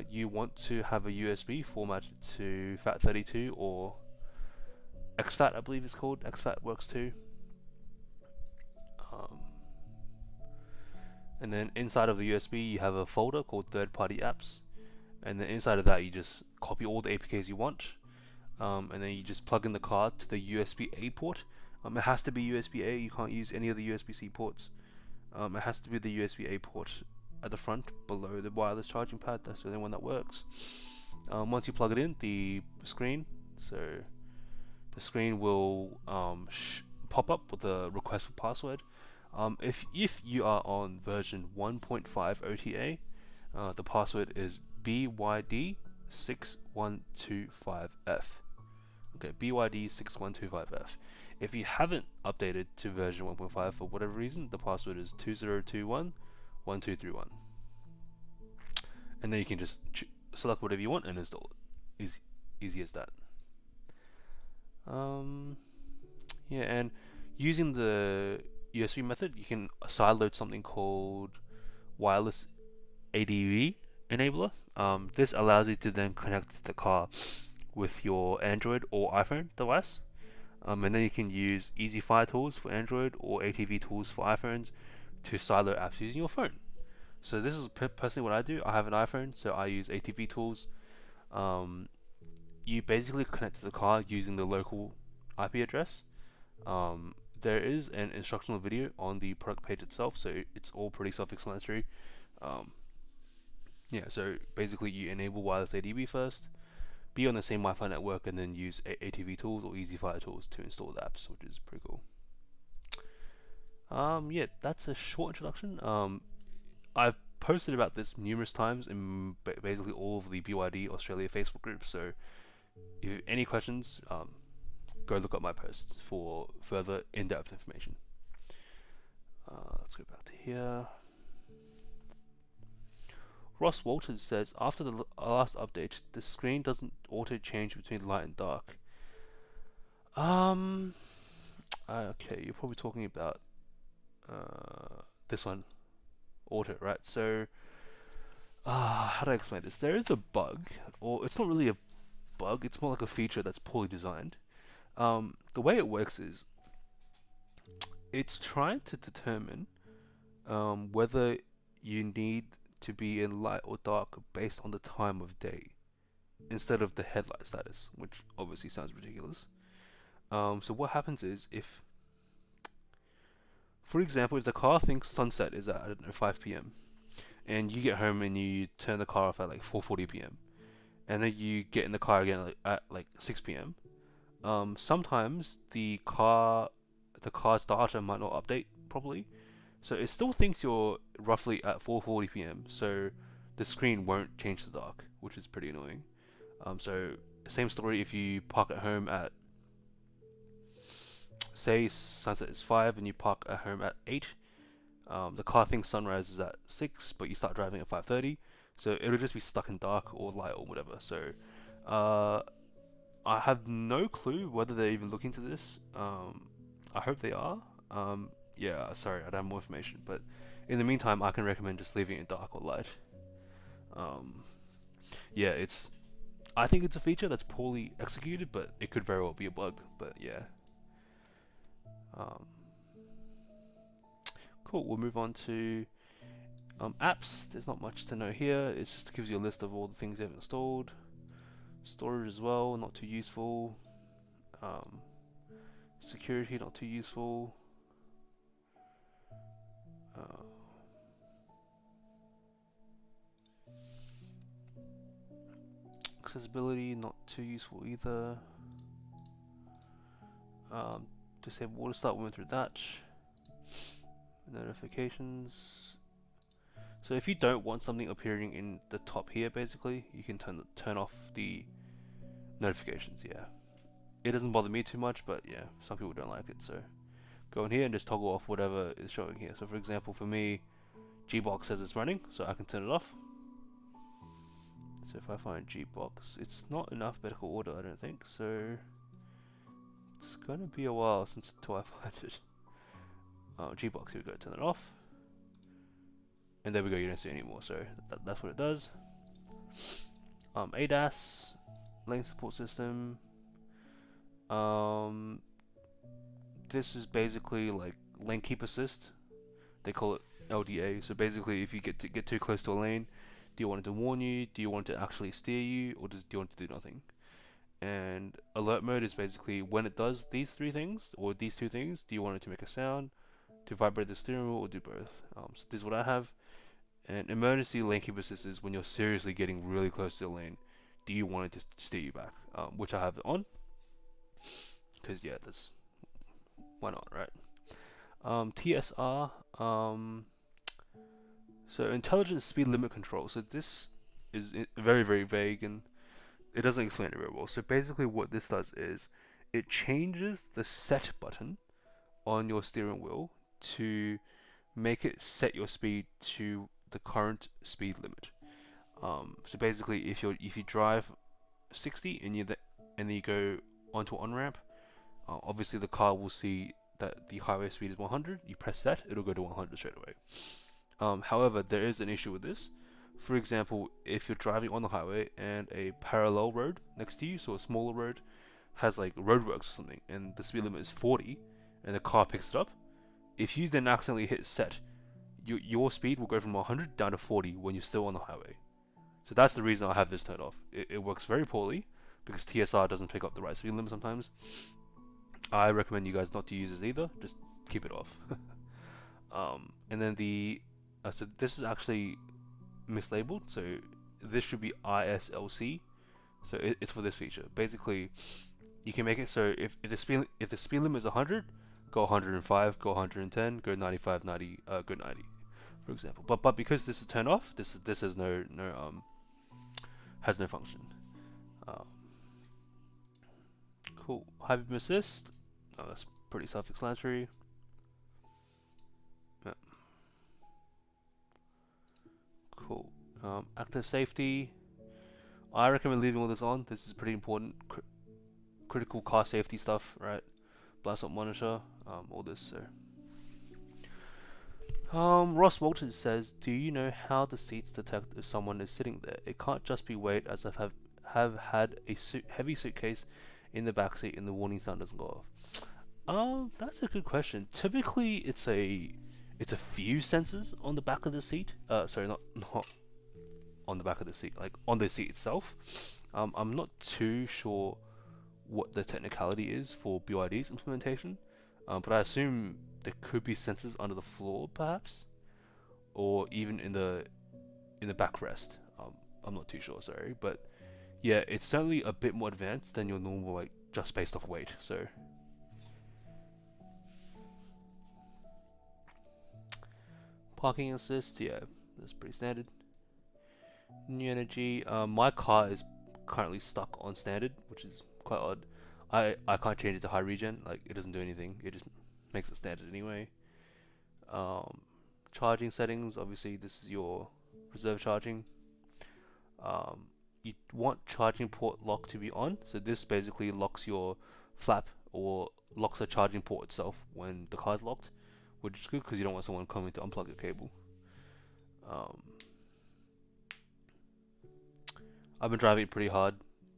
you want to have a USB formatted to FAT32 or exFAT, I believe it's called. exFAT works too. And then inside of the USB, you have a folder called third-party apps. And then inside of that, you just copy all the APKs you want. And then you just plug in the card to the USB-A port. It has to be USB-A. You can't use any of the USB-C ports. It has to be the USB-A port at the front below the wireless charging pad. That's the only one that works. Once you plug it in, the screen will pop up with a request for password. If you are on version 1.5 OTA, the password is BYD 6125F. Okay, BYD 6125F. If you haven't updated to version 1.5 for whatever reason, the password is 20211231. And then you can just select whatever you want and install it. Easy as that. Yeah, and using the USB method, you can sideload something called wireless ADV enabler. This allows you to then connect the car with your Android or iPhone device. And then you can use EasyFire tools for Android or ATV tools for iPhones to sideload apps using your phone. So this is personally what I do. I have an iPhone, so I use ATV tools. You basically connect to the car using the local IP address. There is an instructional video on the product page itself, so it's all pretty self-explanatory. Yeah, so basically you enable wireless ADB first, be on the same Wi-Fi network, and then use ATV tools or EasyFire tools to install the apps, which is pretty cool. Yeah, that's a short introduction. I've posted about this numerous times in basically all of the BYD Australia Facebook groups, so if you have any questions, go look up my posts for further in-depth information. Let's go back to here. Ross Walters says, after the last update, the screen doesn't auto-change between light and dark. Okay, you're probably talking about this one, auto, right? So, how do I explain this? There is a bug, or it's not really a bug, it's more like a feature that's poorly designed. The way it works is, it's trying to determine whether you need to be in light or dark based on the time of day instead of the headlight status, which obviously sounds ridiculous. So what happens is, if, for example, if the car thinks sunset is at, I don't know, 5 p.m. and you get home and you turn the car off at like 4:40 p.m. and then you get in the car again at like 6 p.m. Sometimes the car's data might not update properly, so it still thinks you're roughly at 4:40 p.m. So the screen won't change to dark, which is pretty annoying. So same story if you park at home at, say sunset is 5 and you park at home at 8. The car thinks sunrise is at 6, but you start driving at 5:30, so it'll just be stuck in dark or light or whatever. So I have no clue whether they're even looking to this. I hope they are. Yeah, sorry, I don't have more information, but in the meantime, I can recommend just leaving it dark or light. Yeah, I think it's a feature that's poorly executed, but it could very well be a bug. But yeah. Cool. We'll move on to apps. There's not much to know here. It just gives you a list of all the things you have installed. Storage as well, not too useful. Security, not too useful. Accessibility, not too useful either. Disable water start, we went through that. Notifications. So if you don't want something appearing in the top here, basically, you can turn off the notifications. Yeah, it doesn't bother me too much, but yeah, some people don't like it, so go in here and just toggle off whatever is showing here. So for example, for me, Gbox says it's running, so I can turn it off. So if I find Gbox, it's not in alphabetical order, I don't think. So it's gonna be a while until I find it. Gbox, here we go. Turn it off, and there we go. You don't see it anymore. So that's what it does. ADAS, lane support system. This is basically like lane keep assist. They call it LDA. So basically, if you get too close to a lane, do you want it to warn you? Do you want it to actually steer you, or do you want it to do nothing? And alert mode is basically when it does these three things or these two things. Do you want it to make a sound, to vibrate the steering wheel, or do both? So this is what I have. And emergency lane keep assist is when you're seriously getting really close to the lane. Do you want it to steer you back? Which I have it on. Because yeah, that's why not, right? TSR. So intelligent speed limit control. So this is very, very vague and it doesn't explain it very well. So basically what this does is it changes the set button on your steering wheel to make it set your speed to the current speed limit. So basically if you drive 60 and then you go onto an on-ramp, obviously the car will see that the highway speed is 100. You press set, it'll go to 100 straight away. However, there is an issue with this. For example, if you're driving on the highway and a parallel road next to you, so a smaller road, has like roadworks or something, and the speed limit is 40, and the car picks it up, if you then accidentally hit set, your speed will go from 100 down to 40 when you're still on the highway. So that's the reason I have this turned off. It works very poorly because TSR doesn't pick up the right speed limit sometimes. I recommend you guys not to use this either. Just keep it off. And then so this is actually mislabeled. So this should be ISLC. So it's for this feature. Basically, you can make it so if the speed limit is 100, go 105, go 110, go 95, 90, go 90, for example. But because this is turned off, this has no function. Cool. High beam assist. That's pretty self-explanatory. Yeah. Cool. Active safety. I recommend leaving all this on. This is pretty important. Critical car safety stuff, right? Blind spot monitor. All this. So. Ross Walters says, "Do you know how the seats detect if someone is sitting there? It can't just be weight, as I have had a heavy suitcase in the backseat and the warning sound doesn't go off." That's a good question. Typically, it's a few sensors on the back of the seat. Sorry, not on the back of the seat, like on the seat itself. I'm not too sure what the technicality is for BYD's implementation, but I assume there could be sensors under the floor, perhaps, or even in the backrest. I'm not too sure, sorry, but yeah, it's certainly a bit more advanced than your normal, like just based off weight. So. Parking assist, yeah, that's pretty standard. New energy. My car is currently stuck on standard, which is quite odd. I can't change it to high regen. Like it doesn't do anything. It just makes it standard anyway. Charging settings. Obviously, this is your reserve charging. You want charging port lock to be on. So this basically locks your flap or locks the charging port itself when the car's locked, which is good because you don't want someone coming to unplug the cable. I've been driving it pretty hard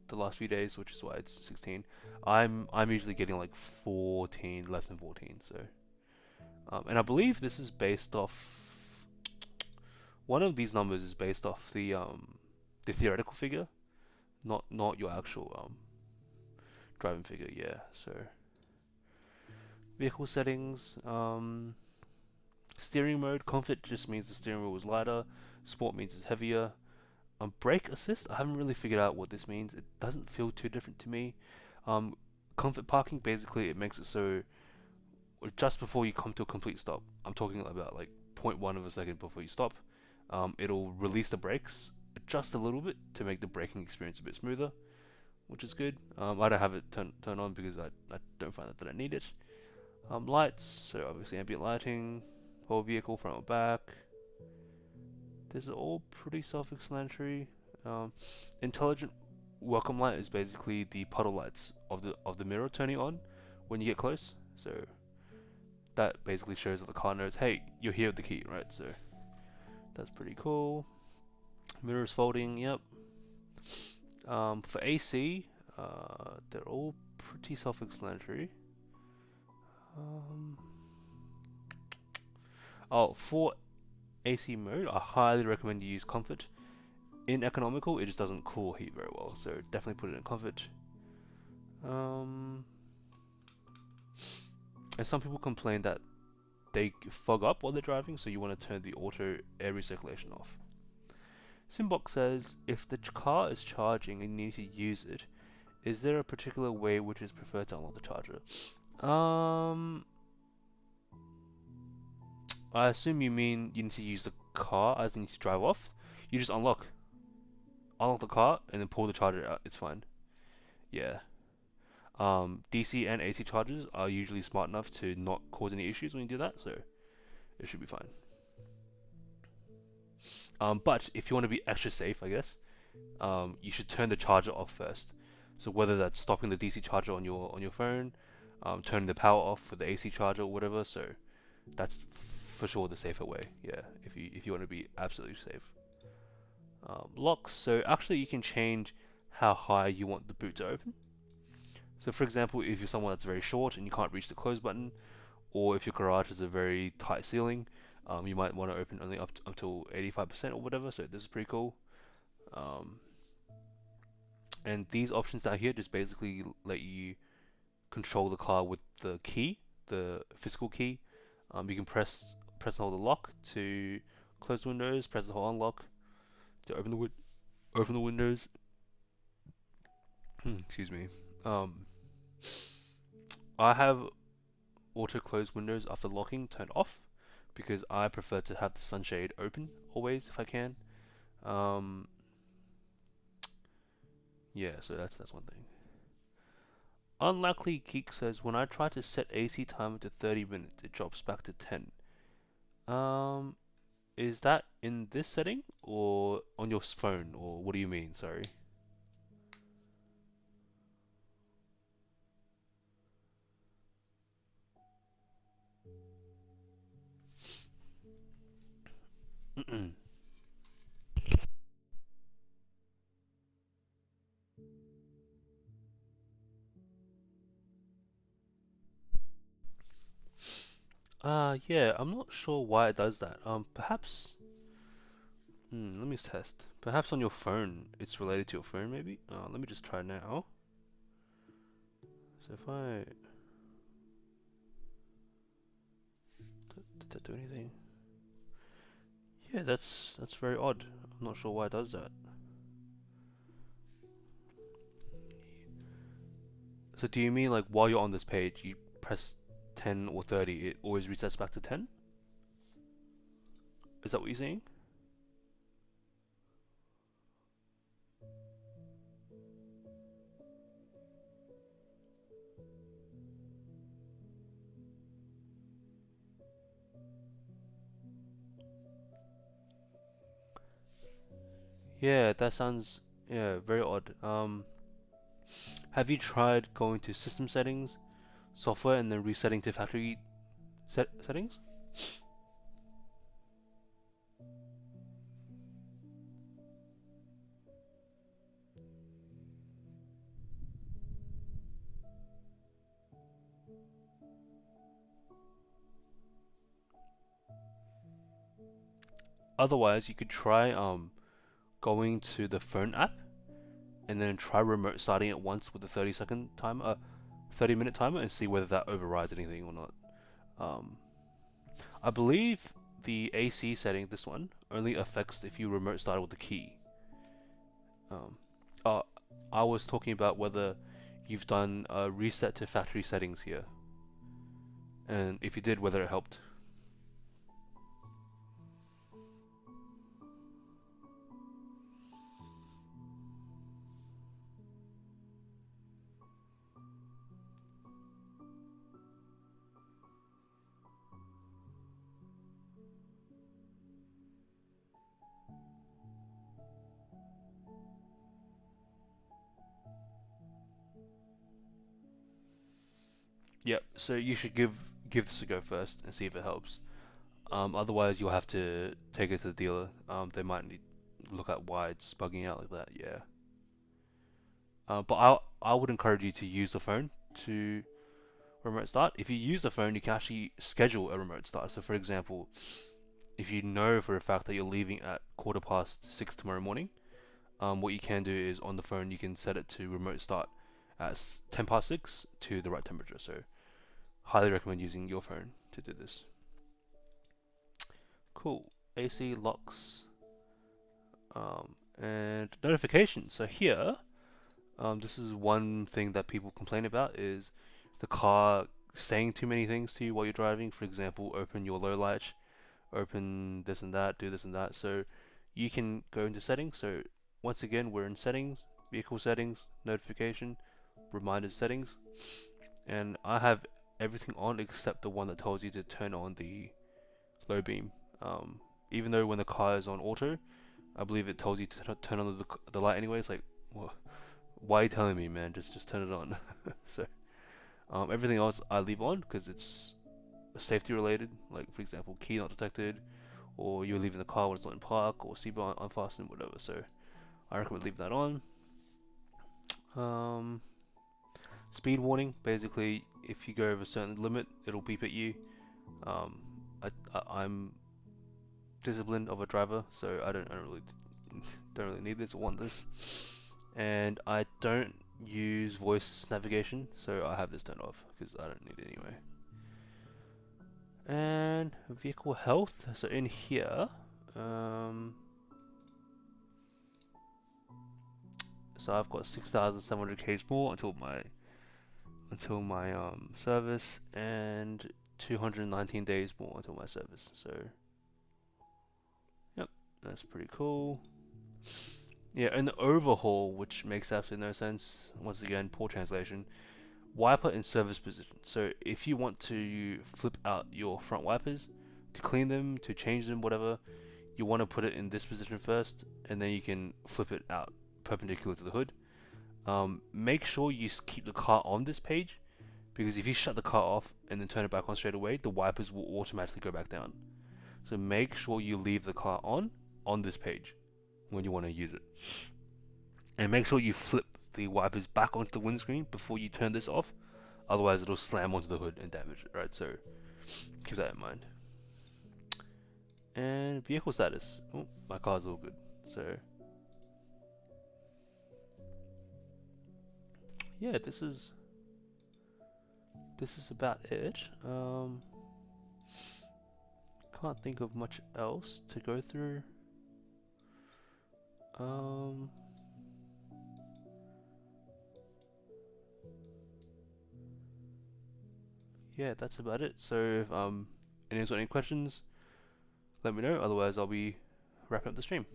the last few days, which is why it's 16. I'm usually getting like 14, less than 14. So, and I believe this is based off. One of these numbers is based off the theoretical figure, not your actual driving figure. Yeah. So, vehicle settings. Steering mode. Comfort just means the steering wheel is lighter. Sport means it's heavier. Brake assist, I haven't really figured out what this means. It doesn't feel too different to me. Comfort parking, basically it makes it so just before you come to a complete stop, I'm talking about like 0.1 of a second before you stop, it'll release the brakes just a little bit to make the braking experience a bit smoother, which is good. I don't have it turned on because I don't find that I need it. Lights, so obviously ambient lighting, whole vehicle, front or back. This is all pretty self-explanatory. Intelligent welcome light is basically the puddle lights of the mirror turning on when you get close. So that basically shows that the car knows, hey, you're here with the key, right? So that's pretty cool. Mirrors folding, yep. For AC, they're all pretty self-explanatory. For AC mode, I highly recommend you use comfort. In economical, it just doesn't cool heat very well, so definitely put it in comfort. And some people complain that they fog up while they're driving, so you want to turn the auto air recirculation off. Simbox says, if the car is charging and you need to use it, is there a particular way which is preferred to unlock the charger? I assume you mean you need to use the car as you need to drive off. You just unlock the car and then pull the charger out. It's fine. Yeah. DC and AC chargers are usually smart enough to not cause any issues when you do that, so it should be fine. But if you want to be extra safe, I guess, you should turn the charger off first. So whether that's stopping the DC charger on your phone, turning the power off for the AC charger or whatever. So that's for sure the safer way. Yeah, if you want to be absolutely safe. Locks. So actually, you can change how high you want the boot to open. So for example, if you're someone that's very short and you can't reach the close button, or if your garage has a very tight ceiling, you might want to open only up till 85% or whatever. So this is pretty cool. And these options down here just basically let you control the car with the key, the physical key. You can press and hold the lock to close the windows, press the whole unlock to open the windows. Excuse me. I have auto close windows after locking turned off because I prefer to have the sunshade open always if I can. Yeah, so that's one thing. Unlikely Geek says, when I try to set AC timer to 30 minutes, it drops back to 10. Is that in this setting or on your phone, or what do you mean? Sorry. Yeah, I'm not sure why it does that. Perhaps. Let me test. Perhaps on your phone, it's related to your phone, maybe. Let me just try now. So if I did that do anything? Yeah, that's very odd. I'm not sure why it does that. So do you mean like while you're on this page, you press 10 or 30, it always resets back to 10? Is that what you're saying? Yeah, that sounds very odd. Have you tried going to system settings, software, and then resetting to factory settings? Otherwise, you could try going to the phone app and then try remote starting it once with a 30-second timer, 30-minute timer, and see whether that overrides anything or not. I believe the AC setting, this one, only affects if you remote start with the key. I was talking about whether you've done a reset to factory settings here, and if you did, whether it helped. Yep. So you should give this a go first and see if it helps. Otherwise, you'll have to take it to the dealer. They might need look at why it's bugging out like that. Yeah. But I would encourage you to use the phone to remote start. If you use the phone, you can actually schedule a remote start. So, for example, if you know for a fact that you're leaving at 6:15 tomorrow morning, what you can do is on the phone you can set it to remote start at 6:10 to the right temperature. So, highly recommend using your phone to do this. Cool. AC locks and notifications. So here, this is one thing that people complain about is the car saying too many things to you while you're driving. For example, open your low light, open this and that, do this and that. So you can go into settings. So once again, we're in settings, vehicle settings, notification, reminders settings, and I have everything on except the one that tells you to turn on the low beam. Even though when the car is on auto, I believe it tells you to turn on the light anyway. It's like, why are you telling me, man? Just turn it on. So everything else I leave on because it's safety related. Like for example, key not detected, or you're leaving the car when it's not in park, or seatbelt unfastened, whatever. So I recommend leave that on. Speed warning. Basically, if you go over a certain limit, it'll beep at you. I'm disciplined of a driver, so I don't really need this or want this. And I don't use voice navigation, so I have this turned off because I don't need it anyway. And vehicle health. So in here, so I've got 6,700 k's more until my service, and 219 days more until my service. So yep, that's pretty cool. Yeah, and the overhaul, which makes absolutely no sense. Once again, poor translation. Wiper in service position. So if you want to flip out your front wipers to clean them, to change them, whatever, you want to put it in this position first, and then you can flip it out perpendicular to the hood. Make sure you keep the car on this page, because if you shut the car off and then turn it back on straight away, the wipers will automatically go back down. So make sure you leave the car on this page when you want to use it. And make sure you flip the wipers back onto the windscreen before you turn this off. Otherwise, it'll slam onto the hood and damage it, right? So keep that in mind. And vehicle status. Oh, my car's all good. So yeah, this is about it. Can't think of much else to go through. Yeah, that's about it. So if anyone's got any questions, let me know. Otherwise, I'll be wrapping up the stream.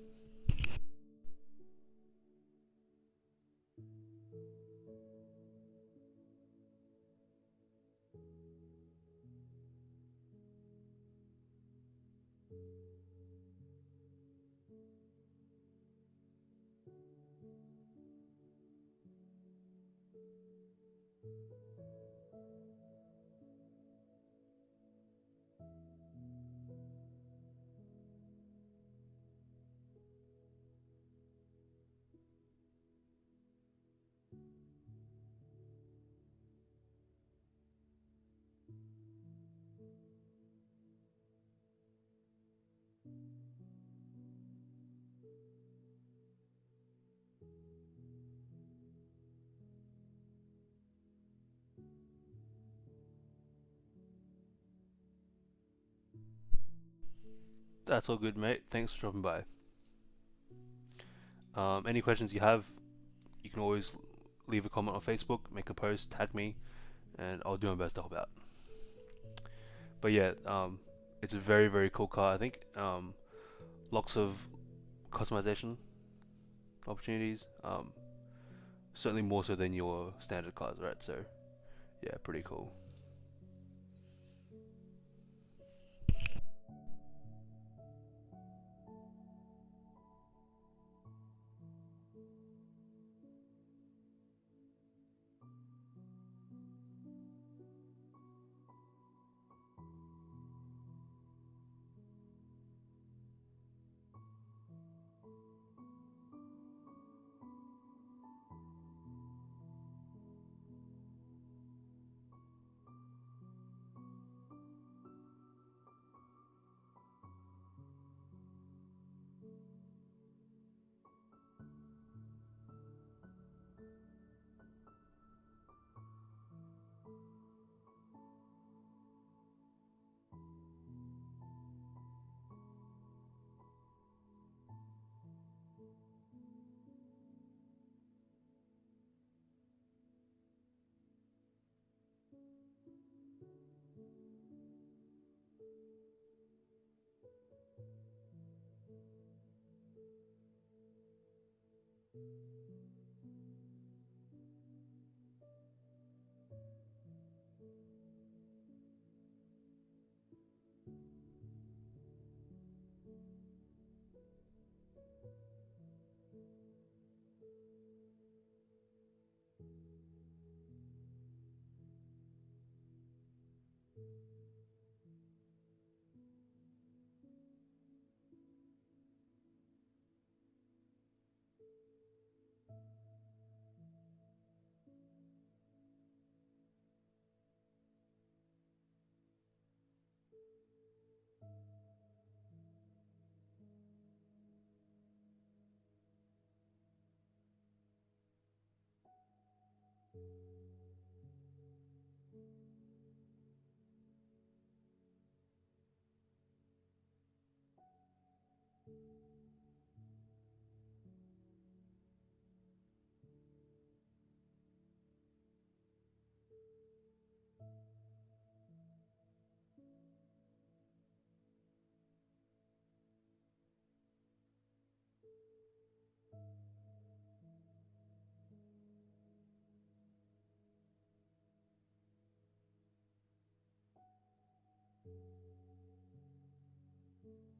That's all good, mate. Thanks for dropping by. Any questions you have, you can always leave a comment on Facebook, make a post, tag me, and I'll do my best to help out. But yeah, it's a very, very cool car, I think. Lots of customization opportunities. Certainly more so than your standard cars, right? So yeah, pretty cool. You